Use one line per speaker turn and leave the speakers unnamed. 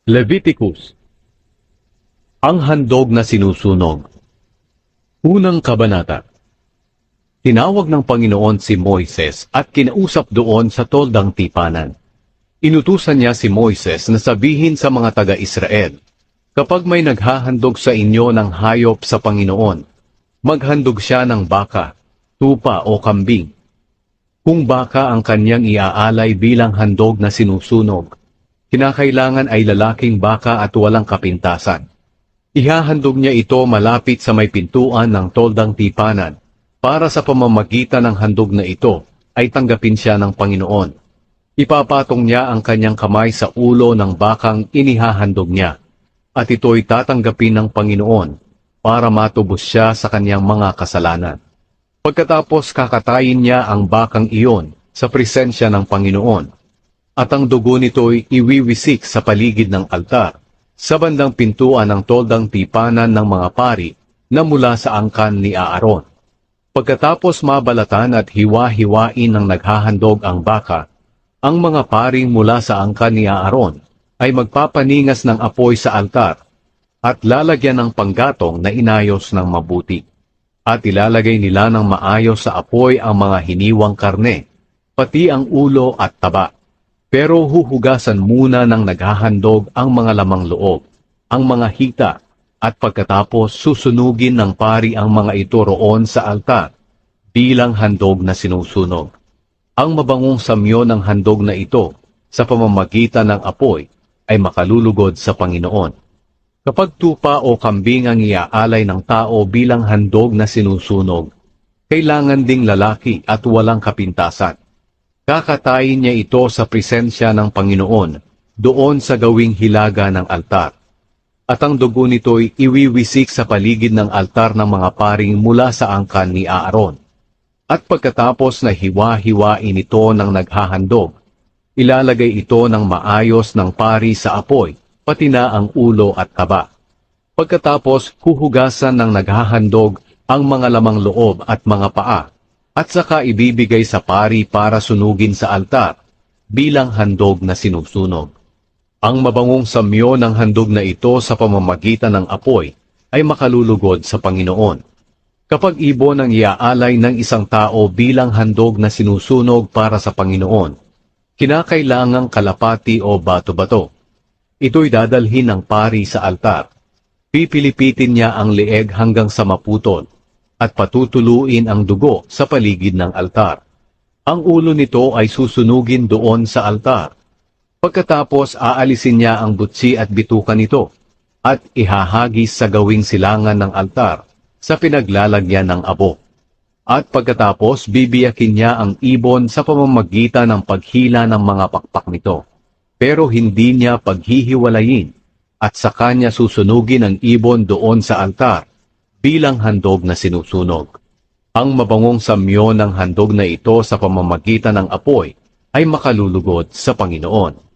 Leviticus. Ang handog na sinusunog. Unang kabanata. Tinawag ng Panginoon si Moises at kinausap doon sa toldang tipanan. Inutusan niya si Moises na sabihin sa mga taga-Israel, kapag may naghahandog sa inyo ng hayop sa Panginoon, maghandog siya ng baka, tupa o kambing. Kung baka ang kanyang iaalay bilang handog na sinusunog, kinakailangan ay lalaking baka at walang kapintasan. Ihahandog niya ito malapit sa may pintuan ng toldang tipanan, para sa pamamagitan ng handog na ito ay tanggapin siya ng Panginoon. Ipapatong niya ang kanyang kamay sa ulo ng bakang inihahandog niya, at ito'y tatanggapin ng Panginoon para matubos siya sa kanyang mga kasalanan. Pagkatapos kakatayin niya ang bakang iyon sa presensya ng Panginoon, at ang dugo nito'y iwiwisik sa paligid ng altar, sa bandang pintuan ng toldang tipanan ng mga pari na mula sa angkan ni Aaron. Pagkatapos mabalatan at hiwa-hiwain ng naghahandog ang baka, ang mga paring mula sa angkan ni Aaron ay magpapaningas ng apoy sa altar at lalagyan ng panggatong na inayos ng mabuti. At ilalagay nila ng maayos sa apoy ang mga hiniwang karne, pati ang ulo at taba. Pero huhugasan muna ng naghahandog ang mga lamang loob, ang mga hita, at pagkatapos susunugin ng pari ang mga ito roon sa altar, bilang handog na sinusunog. Ang mabangong samyo ng handog na ito, sa pamamagitan ng apoy, ay makalulugod sa Panginoon. Kapag tupa o kambing ang iaalay ng tao bilang handog na sinusunog, kailangan ding lalaki at walang kapintasan. Kakatayin niya ito sa presensya ng Panginoon, doon sa gawing hilaga ng altar. At ang dugo nito'y iwiwisik sa paligid ng altar ng mga paring mula sa angkan ni Aaron. At pagkatapos na hiwa-hiwain ito ng naghahandog, ilalagay ito ng maayos ng pari sa apoy, pati na ang ulo at taba. Pagkatapos huhugasan ng naghahandog ang mga lamang loob at mga paa, at saka ibibigay sa pari para sunugin sa altar, bilang handog na sinusunog. Ang mabangong samyo ng handog na ito sa pamamagitan ng apoy ay makalulugod sa Panginoon. Kapag ibon ang iaalay ng isang tao bilang handog na sinusunog para sa Panginoon, kinakailangang kalapati o bato-bato. Ito'y dadalhin ng pari sa altar. Pipilipitin niya ang leeg hanggang sa maputol, at patutuluin ang dugo sa paligid ng altar. Ang ulo nito ay susunugin doon sa altar. Pagkatapos aalisin niya ang butsi at bituka nito, at ihahagis sa gawing silangan ng altar, sa pinaglalagyan ng abo. At pagkatapos bibiyakin niya ang ibon sa pamamagitan ng paghila ng mga pakpak nito, pero hindi niya paghihiwalayin, at sa kanya susunugin ang ibon doon sa altar, bilang handog na sinusunog. Ang mabangong samyo ng handog na ito sa pamamagitan ng apoy ay makalulugod sa Panginoon.